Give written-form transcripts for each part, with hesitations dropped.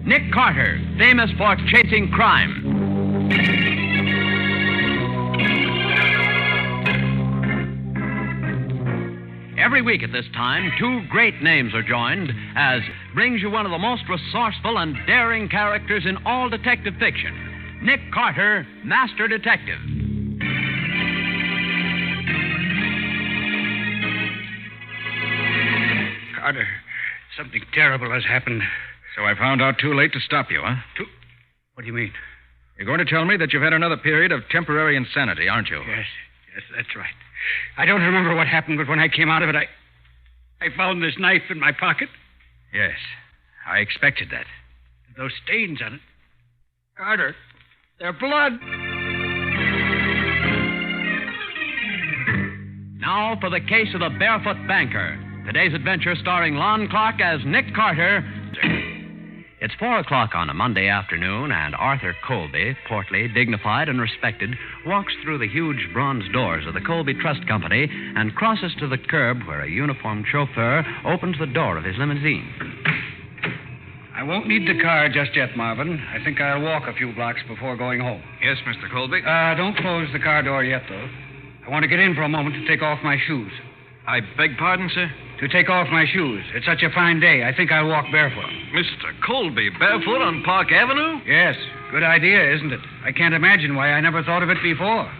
Nick Carter, famous for chasing crime. Every week at this time, two great names are joined as brings you one of the most resourceful and daring characters in all detective fiction, Nick Carter, Master Detective. Carter, something terrible has happened. So I found out too late to stop you, huh? What do you mean? You're going to tell me that you've had another period of temporary insanity, aren't you? Yes, that's right. I don't remember what happened, but when I came out of it, I found this knife in my pocket. Yes, I expected that. Those stains on it. Carter, they're blood. Now for the case of the Barefoot Banker. Today's adventure starring Lon Clark as Nick Carter. It's 4 o'clock on a Monday afternoon, and Arthur Colby, portly, dignified, and respected, walks through the huge bronze doors of the Colby Trust Company and crosses to the curb where a uniformed chauffeur opens the door of his limousine. I won't need the car just yet, Marvin. I think I'll walk a few blocks before going home. Yes, Mr. Colby. Don't close the car door yet, though. I want to get in for a moment to take off my shoes. I beg pardon, sir? To take off my shoes. It's such a fine day. I think I'll walk barefoot. Mr. Colby, barefoot on Park Avenue? Yes. Good idea, isn't it? I can't imagine why I never thought of it before.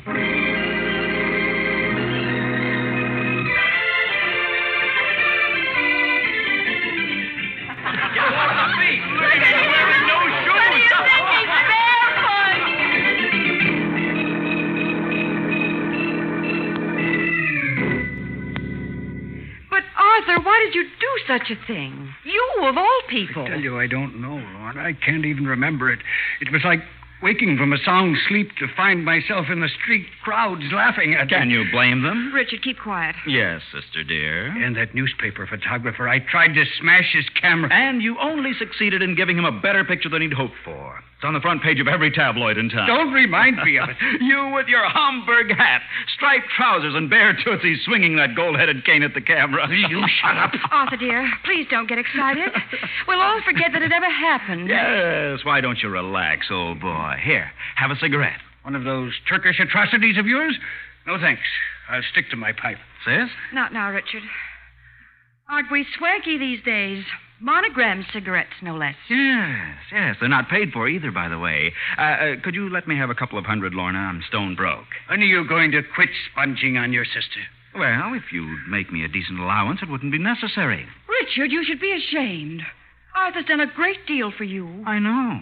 Arthur, why did you do such a thing? You, of all people. I tell you, I don't know, Lorne. I can't even remember it. It was like waking from a sound sleep to find myself in the street, crowds laughing at me. Can you blame them? Richard, keep quiet. Yes, sister dear. And that newspaper photographer, I tried to smash his camera. And you only succeeded in giving him a better picture than he'd hoped for. It's on the front page of every tabloid in town. Don't remind me of it. You with your Homburg hat, striped trousers, and bare tootsies swinging that gold-headed cane at the camera. You shut up. Arthur, dear, please don't get excited. We'll all forget that it ever happened. Yes, why don't you relax, old boy? Here, have a cigarette. One of those Turkish atrocities of yours? No, thanks. I'll stick to my pipe. Sis? Not now, Richard. Aren't we swanky these days? Monogram cigarettes, no less. Yes. They're not paid for either, by the way. Could you let me have a couple of hundred, Lorna? I'm stone broke. When are you going to quit sponging on your sister? Well, if you'd make me a decent allowance, it wouldn't be necessary. Richard, you should be ashamed. Arthur's done a great deal for you. I know.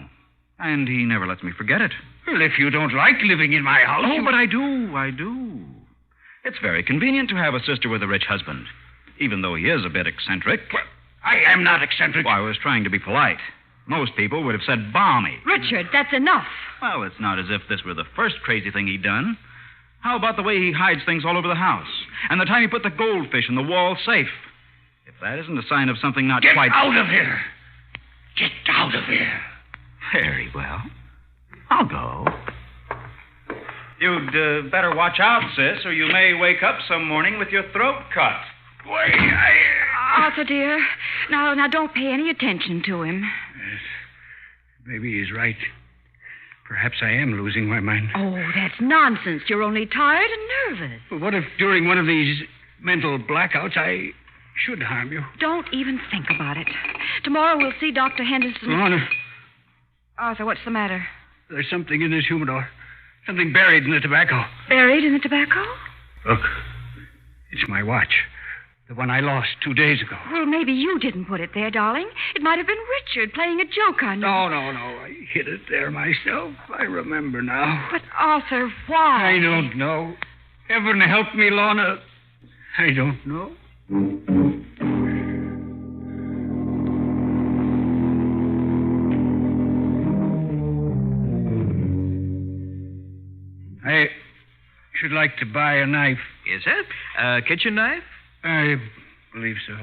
And he never lets me forget it. Well, if you don't like living in my house... Oh, but I do. It's very convenient to have a sister with a rich husband, even though he is a bit eccentric. Well, I am not eccentric. Well, I was trying to be polite. Most people would have said balmy. Richard, that's enough. Well, it's not as if this were the first crazy thing he'd done. How about the way he hides things all over the house? And the time he put the goldfish in the wall safe? If that isn't a sign of something not quite... Get out of here! Get out of here! Very well. I'll go. You'd better watch out, sis, or you may wake up some morning with your throat cut. Wait, Arthur, dear, now don't pay any attention to him. Yes. Maybe he's right. Perhaps I am losing my mind. Oh, that's nonsense. You're only tired and nervous. Well, what if during one of these mental blackouts I should harm you? Don't even think about it. Tomorrow we'll see Dr. Henderson. Lorna, Arthur, what's the matter? there's something in this humidor. Something buried in the tobacco. Buried in the tobacco? Look, it's my watch. The one I lost 2 days ago. Well, maybe you didn't put it there, darling. It might have been Richard playing a joke on you. No. I hid it there myself. I remember now. But, Arthur, why? I don't know. Heaven help me, Lorna. I don't know. I should like to buy a knife. Is it? A kitchen knife? I believe so.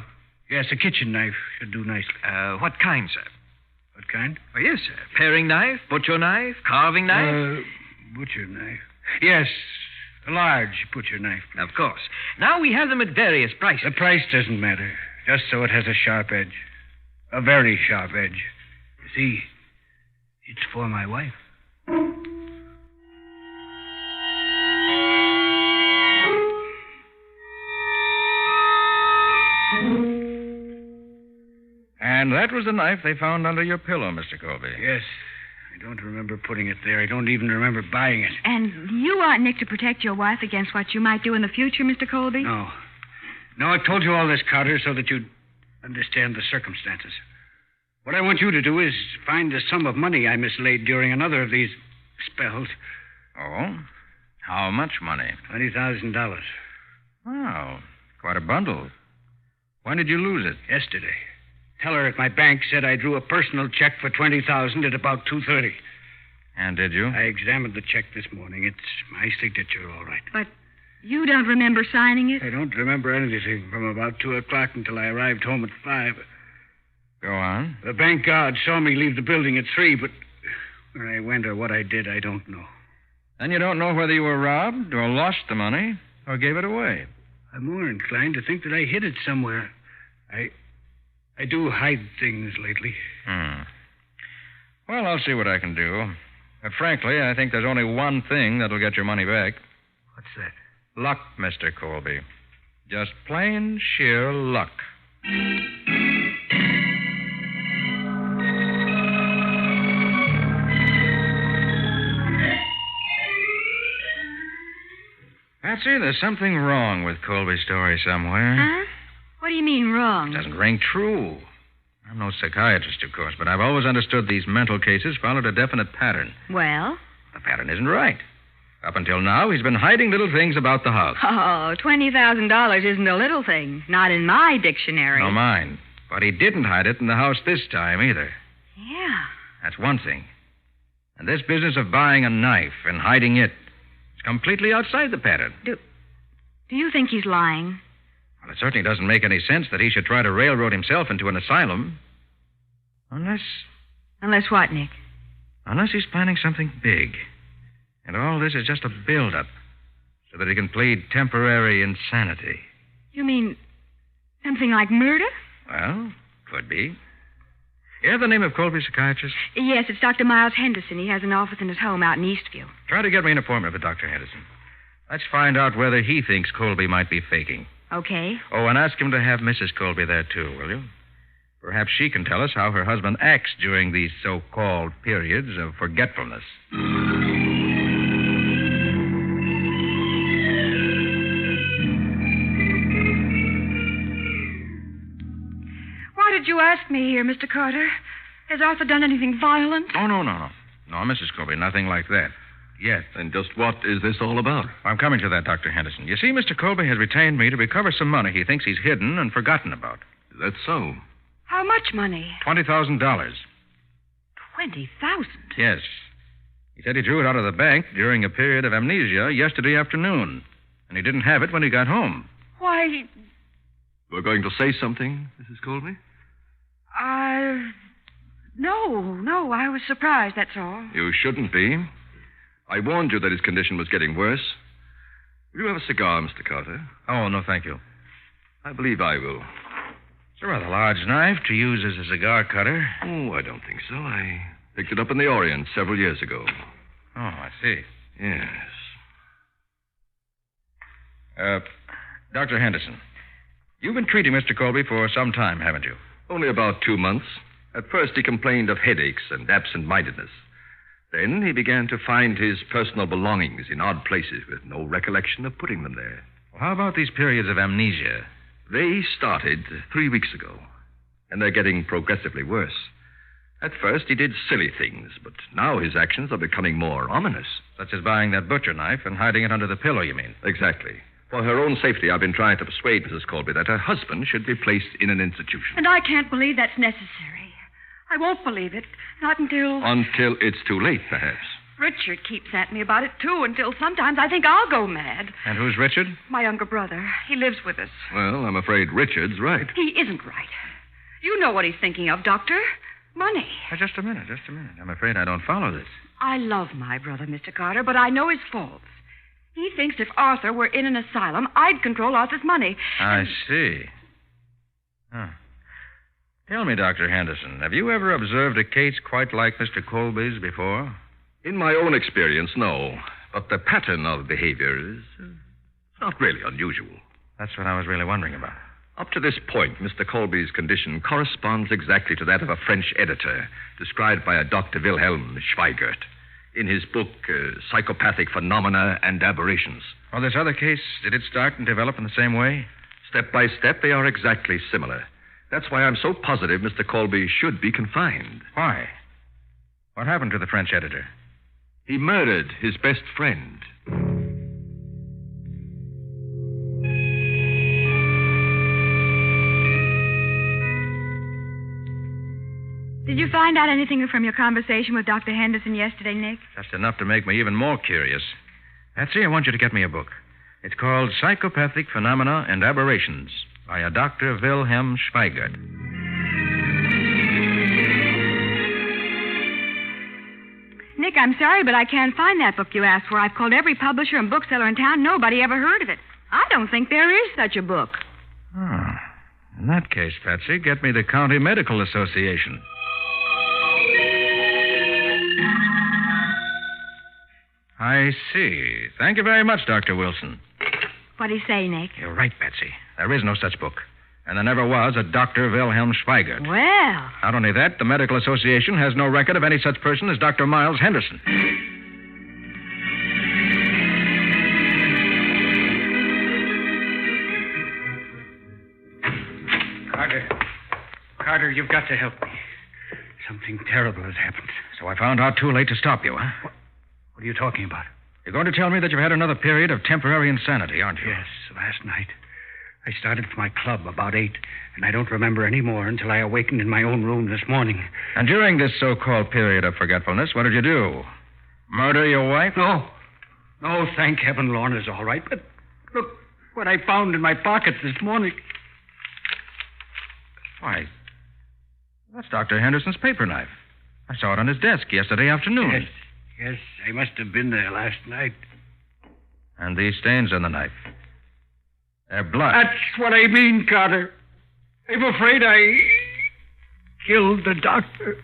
Yes, a kitchen knife should do nicely. What kind, sir? What kind? Oh, yes, sir. Paring knife, butcher knife, carving knife? Butcher knife. Yes, a large butcher knife. Of course. Now we have them at various prices. The price doesn't matter, just so it has a sharp edge. A very sharp edge. You see, it's for my wife. And that was the knife they found under your pillow, Mr. Colby. Yes. I don't remember putting it there. I don't even remember buying it. And you want Nick to protect your wife against what you might do in the future, Mr. Colby? No. No, I told you all this, Carter, so that you'd understand the circumstances. What I want you to do is find the sum of money I mislaid during another of these spells. Oh? How much money? $20,000. Oh, quite a bundle. When did you lose it? Yesterday. Teller at my bank said I drew a personal check for $20,000 at about 2:30. And did you? I examined the check this morning. It's my signature, all right. But you don't remember signing it? I don't remember anything from about 2 o'clock until I arrived home at 5. Go on. The bank guard saw me leave the building at 3, but where I went or what I did, I don't know. Then you don't know whether you were robbed or lost the money or gave it away. I'm more inclined to think that I hid it somewhere. I do hide things lately. Well, I'll see what I can do. But frankly, I think there's only one thing that'll get your money back. What's that? Luck, Mr. Colby. Just plain sheer luck. Patsy, there's something wrong with Colby's story somewhere. Huh? What do you mean wrong? It doesn't ring true. I'm no psychiatrist, of course, but I've always understood these mental cases followed a definite pattern. Well? The pattern isn't right. Up until now, he's been hiding little things about the house. Oh, $20,000 isn't a little thing. Not in my dictionary. No, mine. But he didn't hide it in the house this time, either. Yeah. That's one thing. And this business of buying a knife and hiding it is completely outside the pattern. Do you think he's lying? Well, it certainly doesn't make any sense that he should try to railroad himself into an asylum. Unless what, Nick? Unless he's planning something big. And all this is just a build-up so that he can plead temporary insanity. You mean something like murder? Well, could be. You have the name of Colby's psychiatrist? Yes, it's Dr. Miles Henderson. He has an office in his home out in Eastview. Try to get me an appointment with Dr. Henderson. Let's find out whether he thinks Colby might be faking. Okay. Oh, and ask him to have Mrs. Colby there, too, will you? Perhaps she can tell us how her husband acts during these so-called periods of forgetfulness. Why did you ask me here, Mr. Carter? Has Arthur done anything violent? Oh, no. No, Mrs. Colby, nothing like that. Yet. And just what is this all about? I'm coming to that, Dr. Henderson. You see, Mr. Colby has retained me to recover some money he thinks he's hidden and forgotten about. That's so. How much money? $20,000. $20,000? Yes. He said he drew it out of the bank during a period of amnesia yesterday afternoon. And he didn't have it when he got home. Why, We're going to say something, Mrs. Colby? No, I was surprised, that's all. You shouldn't be. I warned you that his condition was getting worse. Will you have a cigar, Mr. Carter? Oh, no, thank you. I believe I will. It's a rather large knife to use as a cigar cutter. Oh, I don't think so. I picked it up in the Orient several years ago. Oh, I see. Yes. Dr. Henderson, you've been treating Mr. Colby for some time, haven't you? Only about 2 months. At first, he complained of headaches and absent-mindedness. Then he began to find his personal belongings in odd places with no recollection of putting them there. Well, how about these periods of amnesia? They started 3 weeks ago, and they're getting progressively worse. At first, he did silly things, but now his actions are becoming more ominous. Such as buying that butcher knife and hiding it under the pillow, you mean? Exactly. For her own safety, I've been trying to persuade Mrs. Colby that her husband should be placed in an institution. And I can't believe that's necessary. I won't believe it. Not until... Until it's too late, perhaps. Richard keeps at me about it, too, until sometimes I think I'll go mad. And who's Richard? My younger brother. He lives with us. Well, I'm afraid Richard's right. He isn't right. You know what he's thinking of, Doctor. Money. Just a minute. I'm afraid I don't follow this. I love my brother, Mr. Carter, but I know his faults. He thinks if Arthur were in an asylum, I'd control Arthur's money. I see. Huh. Tell me, Dr. Henderson, have you ever observed a case quite like Mr. Colby's before? In my own experience, no. But the pattern of behavior is not really unusual. That's what I was really wondering about. Up to this point, Mr. Colby's condition corresponds exactly to that of a French editor, described by a Dr. Wilhelm Schweigert in his book, Psychopathic Phenomena and Aberrations. Well, this other case, did it start and develop in the same way? Step by step, they are exactly similar. That's why I'm so positive Mr. Colby should be confined. Why? What happened to the French editor? He murdered his best friend. Did you find out anything from your conversation with Dr. Henderson yesterday, Nick? Just enough to make me even more curious. Patsy, I want you to get me a book. It's called Psychopathic Phenomena and Aberrations by a Dr. Wilhelm Schweigert. Nick, I'm sorry, but I can't find that book you asked for. I've called every publisher and bookseller in town. Nobody ever heard of it. I don't think there is such a book. Oh. In that case, Patsy, get me the County Medical Association. I see. Thank you very much, Dr. Wilson. What do you say, Nick? You're right, Patsy. There is no such book. And there never was a Dr. Wilhelm Schweigert. Well. Not only that, the Medical Association has no record of any such person as Dr. Miles Henderson. Carter, you've got to help me. Something terrible has happened. So I found out too late to stop you, huh? What are you talking about? You're going to tell me that you've had another period of temporary insanity, aren't you? Yes, last night. I started for my club about 8, and I don't remember any more until I awakened in my own room this morning. And during this so-called period of forgetfulness, what did you do? Murder your wife? No. No, thank heaven Lorna's all right. But look what I found in my pockets this morning. Why, that's Dr. Henderson's paper knife. I saw it on his desk yesterday afternoon. Yes, I must have been there last night. And these stains on the knife. They're blood. That's what I mean, Carter. I'm afraid I killed the doctor.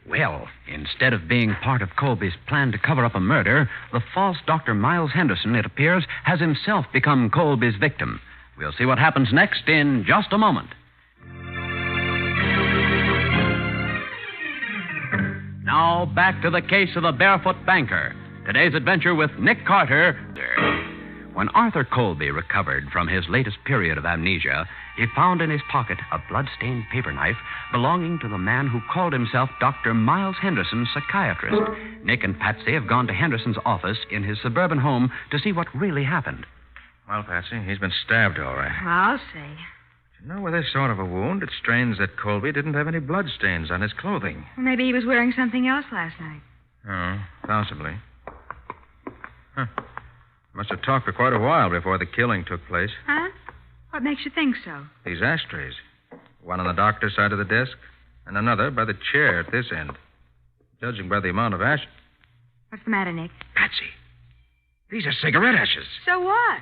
Well, instead of being part of Colby's plan to cover up a murder, the false Dr. Miles Henderson, it appears, has himself become Colby's victim. We'll see what happens next in just a moment. Now, back to the case of the Barefoot banker. Today's adventure with Nick Carter. When Arthur Colby recovered from his latest period of amnesia, he found in his pocket a blood-stained paper knife belonging to the man who called himself Dr. Miles Henderson, psychiatrist. Nick and Patsy have gone to Henderson's office in his suburban home to see what really happened. Well, Patsy, he's been stabbed, all right. I'll say. You know, with this sort of a wound, it's strange that Colby didn't have any bloodstains on his clothing. Well, maybe he was wearing something else last night. Oh, possibly. Huh. Must have talked for quite a while before the killing took place. Huh? What makes you think so? These ashtrays. One on the doctor's side of the desk, and another by the chair at this end. Judging by the amount of ash... What's the matter, Nick? Patsy, these are cigarette ashes. So what?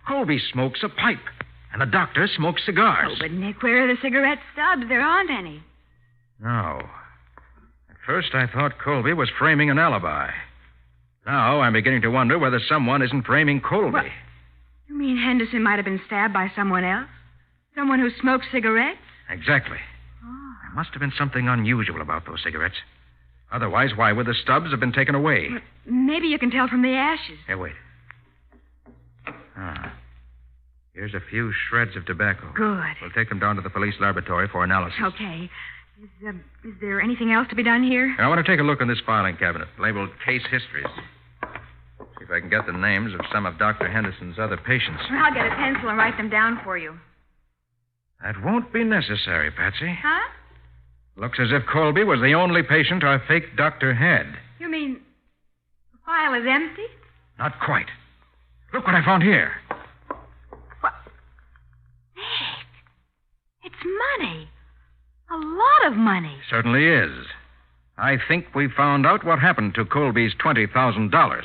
Colby smokes a pipe, and the doctor smokes cigars. Oh, but Nick, where are the cigarette stubs? There aren't any. No. At first, I thought Colby was framing an alibi. Now, I'm beginning to wonder whether someone isn't framing Colby. What? You mean Henderson might have been stabbed by someone else? Someone who smokes cigarettes? Exactly. Oh. There must have been something unusual about those cigarettes. Otherwise, why would the stubs have been taken away? But maybe you can tell from the ashes. Here, wait. Ah. Here's a few shreds of tobacco. Good. We'll take them down to the police laboratory for analysis. Okay. Is there anything else to be done here? I want to take a look in this filing cabinet, labeled Case Histories. See if I can get the names of some of Dr. Henderson's other patients. I'll get a pencil and write them down for you. That won't be necessary, Patsy. Huh? Looks as if Colby was the only patient our fake doctor had. You mean the file is empty? Not quite. Look what I found here. What? Nick, it's money. A lot of money. Certainly is. I think we found out what happened to Colby's $20,000.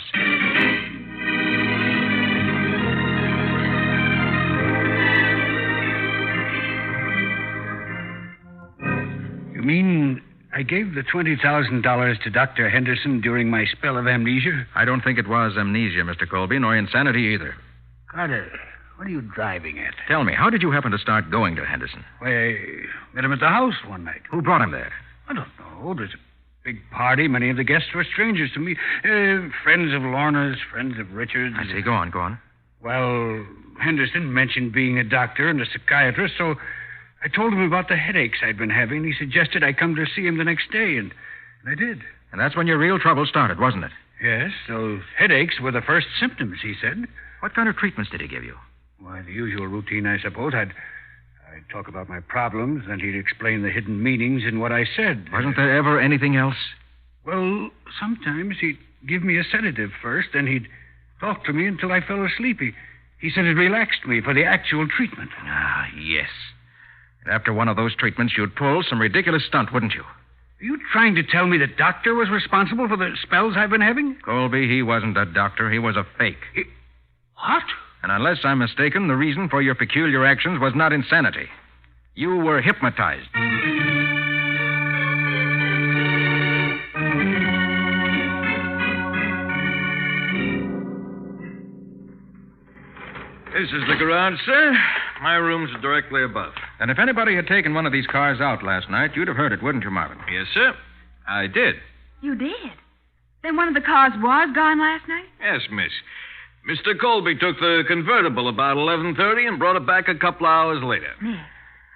mean I gave the $20,000 to Dr. Henderson during my spell of amnesia? I don't think it was amnesia, Mr. Colby, nor insanity either. Carter, what are you driving at? Tell me, how did you happen to start going to Henderson? Why, I met him at the house one night. Who brought him there? I don't know. There's a big party. Many of the guests were strangers to me. Friends of Lorna's, friends of Richard's. I see. Go on, go on. Well, Henderson mentioned being a doctor and a psychiatrist, so I told him about the headaches I'd been having. He suggested I come to see him the next day, and I did. And that's when your real trouble started, wasn't it? Yes, those headaches were the first symptoms, he said. What kind of treatments did he give you? Why, the usual routine, I suppose. I'd talk about my problems, and he'd explain the hidden meanings in what I said. Wasn't there ever anything else? Well, sometimes he'd give me a sedative first, then he'd talk to me until I fell asleep. He said it relaxed me for the actual treatment. Ah, yes. And after one of those treatments, you'd pull some ridiculous stunt, wouldn't you? Are you trying to tell me the doctor was responsible for the spells I've been having? Colby, he wasn't a doctor. He was a fake. What? And unless I'm mistaken, the reason for your peculiar actions was not insanity. You were hypnotized. This is the garage, sir. My room's directly above. And if anybody had taken one of these cars out last night, you'd have heard it, wouldn't you, Marvin? Yes, sir. I did. You did? Then one of the cars was gone last night? Yes, miss. Mr. Colby took the convertible about 11:30 and brought it back a couple of hours later. Nick,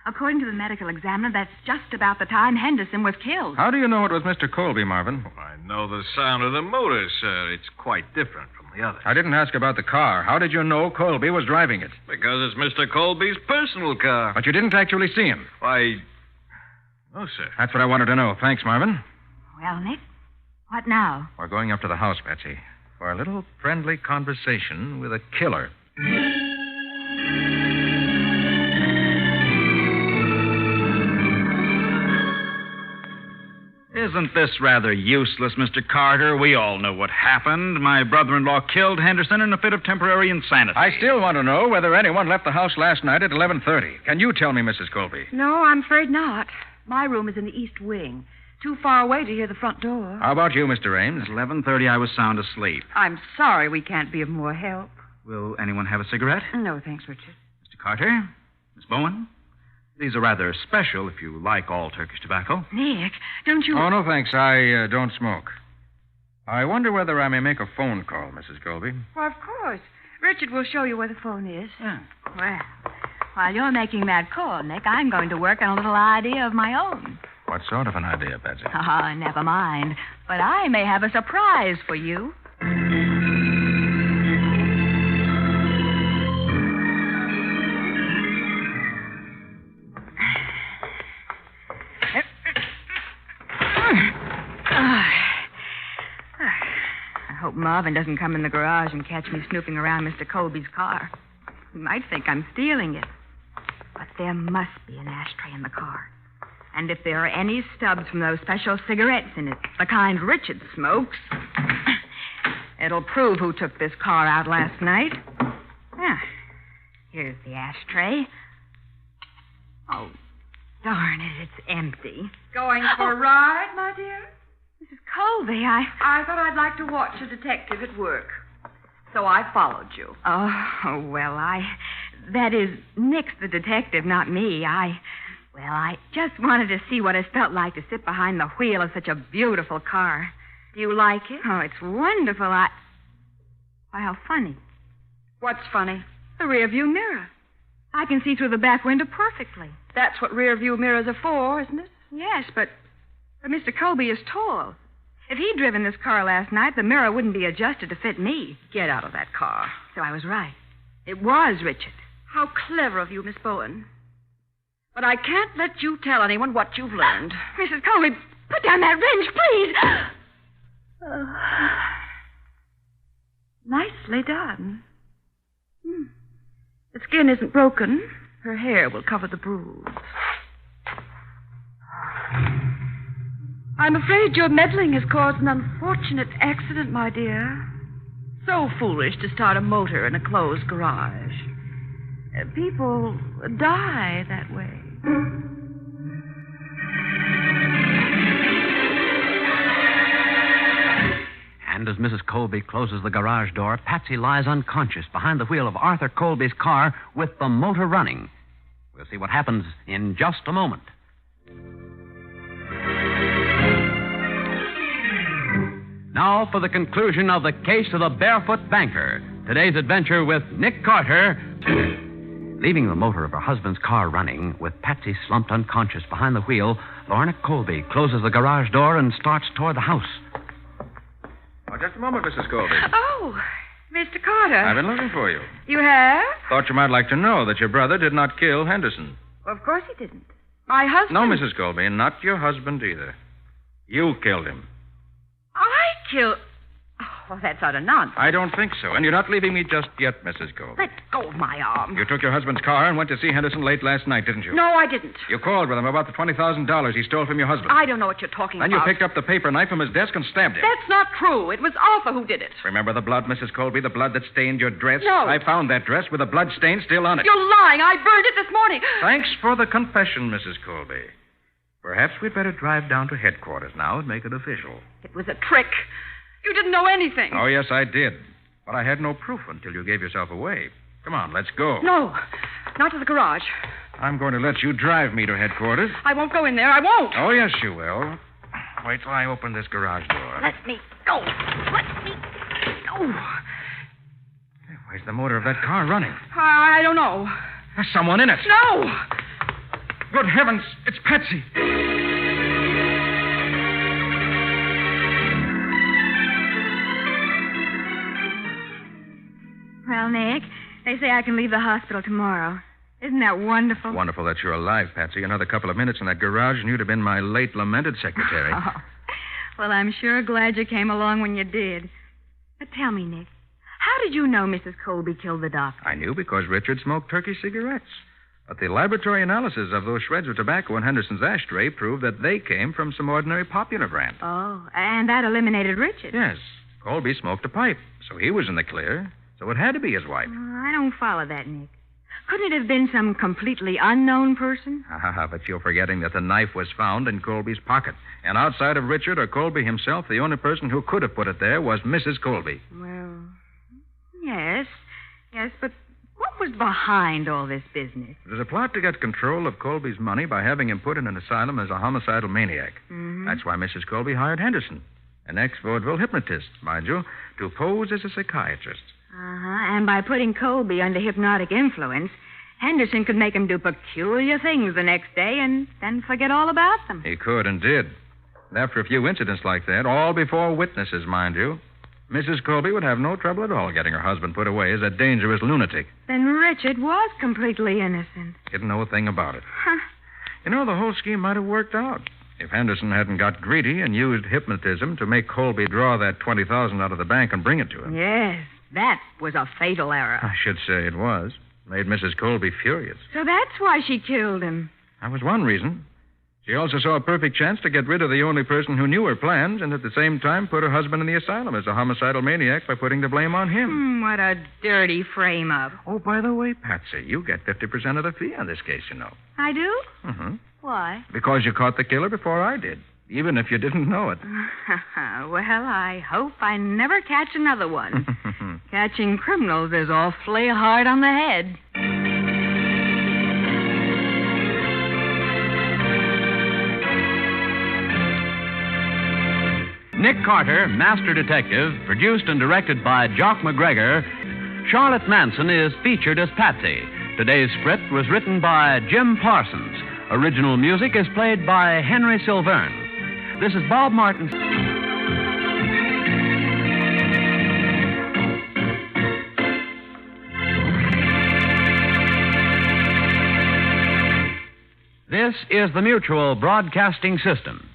according to the medical examiner, that's just about the time Henderson was killed. How do you know it was Mr. Colby, Marvin? I know the sound of the motor, sir. It's quite different from the others. I didn't ask about the car. How did you know Colby was driving it? Because it's Mr. Colby's personal car. But you didn't actually see him. Why, no, sir. That's what I wanted to know. Thanks, Marvin. Well, Nick, what now? We're going up to the house, Betsy, for a little friendly conversation with a killer. Isn't this rather useless, Mr. Carter? We all know what happened. My brother-in-law killed Henderson in a fit of temporary insanity. I still want to know whether anyone left the house last night at 11:30. Can you tell me, Mrs. Colby? No, I'm afraid not. My room is in the east wing. Too far away to hear the front door. How about you, Mr. Ames? At 11:30, I was sound asleep. I'm sorry we can't be of more help. Will anyone have a cigarette? No, thanks, Richard. Mr. Carter? Miss Bowen? These are rather special if you like all Turkish tobacco. Nick, don't you... Oh, no, thanks. I don't smoke. I wonder whether I may make a phone call, Mrs. Colby. Well, of course. Richard will show you where the phone is. Yeah. Well, while you're making that call, Nick, I'm going to work on a little idea of my own. What sort of an idea, Betsy? Oh, never mind. But I may have a surprise for you. I hope Marvin doesn't come in the garage and catch me snooping around Mr. Colby's car. He might think I'm stealing it. But there must be an ashtray in the car. And if there are any stubs from those special cigarettes in it, the kind Richard smokes, it'll prove who took this car out last night. Ah, here's the ashtray. Oh, darn it, it's empty. Going for a ride, my dear? Mrs. Colby, I thought I'd like to watch a detective at work. So I followed you. Oh, well, that is, Nick's the detective, not me. I just wanted to see what it felt like to sit behind the wheel of such a beautiful car. Do you like it? Oh, it's wonderful. Why, how funny. What's funny? The rear view mirror. I can see through the back window perfectly. That's what rear view mirrors are for, isn't it? Yes, but Mr. Colby is tall. If he'd driven this car last night, the mirror wouldn't be adjusted to fit me. Get out of that car. So I was right. It was Richard. How clever of you, Miss Bowen. But I can't let you tell anyone what you've learned. Mrs. Colby, put down that wrench, please. Nicely done. The skin isn't broken. Her hair will cover the bruise. I'm afraid your meddling has caused an unfortunate accident, my dear. So foolish to start a motor in a closed garage. People die that way. And as Mrs. Colby closes the garage door, Patsy lies unconscious behind the wheel of Arthur Colby's car with the motor running. We'll see what happens in just a moment. Now for the conclusion of the case of the Barefoot banker. Today's adventure with Nick Carter. Leaving the motor of her husband's car running, with Patsy slumped unconscious behind the wheel, Lorna Colby closes the garage door and starts toward the house. Oh, just a moment, Mrs. Colby. Oh, Mr. Carter. I've been looking for you. You have? Thought you might like to know that your brother did not kill Henderson. Well, of course he didn't. My husband... No, Mrs. Colby, and not your husband either. You killed him. I killed... Oh, well, that's utter nonsense. I don't think so. And you're not leaving me just yet, Mrs. Colby. Let go of my arm. You took your husband's car and went to see Henderson late last night, didn't you? No, I didn't. You called with him about the $20,000 he stole from your husband. I don't know what you're talking Then about. you picked up the paper knife from his desk and stabbed him. That's not true. It was Arthur who did it. Remember the blood, Mrs. Colby? The blood that stained your dress? No. I found that dress with the blood stain still on it. You're lying. I burned it this morning. Thanks for the confession, Mrs. Colby. Perhaps we'd better drive down to headquarters now and make it official. It was a trick. You didn't know anything. Oh, yes, I did. But I had no proof until you gave yourself away. Come on, let's go. No, not to the garage. I'm going to let you drive me to headquarters. I won't go in there. I won't. Oh, yes, you will. Wait till I open this garage door. Let me go. Let me go. Where's the motor of that car running? I don't know. There's someone in it. No. Good heavens, it's Patsy. Well, Nick, they say I can leave the hospital tomorrow. Isn't that wonderful? Wonderful that you're alive, Patsy. Another couple of minutes in that garage and you'd have been my late lamented secretary. Oh. Well, I'm sure glad you came along when you did. But tell me, Nick, how did you know Mrs. Colby killed the doctor? I knew because Richard smoked turkey cigarettes. But the laboratory analysis of those shreds of tobacco in Henderson's ashtray proved that they came from some ordinary popular brand. Oh, and that eliminated Richard. Yes. Colby smoked a pipe, so he was in the clear. So it had to be his wife. I don't follow that, Nick. Couldn't it have been some completely unknown person? But you're forgetting that the knife was found in Colby's pocket. And outside of Richard or Colby himself, the only person who could have put it there was Mrs. Colby. Well, yes, but what was behind all this business? It was a plot to get control of Colby's money by having him put in an asylum as a homicidal maniac. Mm-hmm. That's why Mrs. Colby hired Henderson, an ex-vaudeville hypnotist, mind you, to pose as a psychiatrist. And by putting Colby under hypnotic influence, Henderson could make him do peculiar things the next day and then forget all about them. He could and did. And after a few incidents like that, all before witnesses, mind you, Mrs. Colby would have no trouble at all getting her husband put away as a dangerous lunatic. Then Richard was completely innocent. Didn't know a thing about it. Huh. You know, the whole scheme might have worked out if Henderson hadn't got greedy and used hypnotism to make Colby draw that $20,000 out of the bank and bring it to him. Yes, that was a fatal error. I should say it was. Made Mrs. Colby furious. So that's why she killed him. That was one reason. She also saw a perfect chance to get rid of the only person who knew her plans and at the same time put her husband in the asylum as a homicidal maniac by putting the blame on him. What a dirty frame-up. Oh, by the way, Patsy, you get 50% of the fee on this case, you know. I do? Mm-hmm. Why? Because you caught the killer before I did, even if you didn't know it. Well, I hope I never catch another one. Catching criminals is awfully hard on the head. Nick Carter, Master Detective, produced and directed by Jock McGregor. Charlotte Manson is featured as Patsy. Today's script was written by Jim Parsons. Original music is played by Henry Silverne. This is Bob Martin. This is the Mutual Broadcasting System.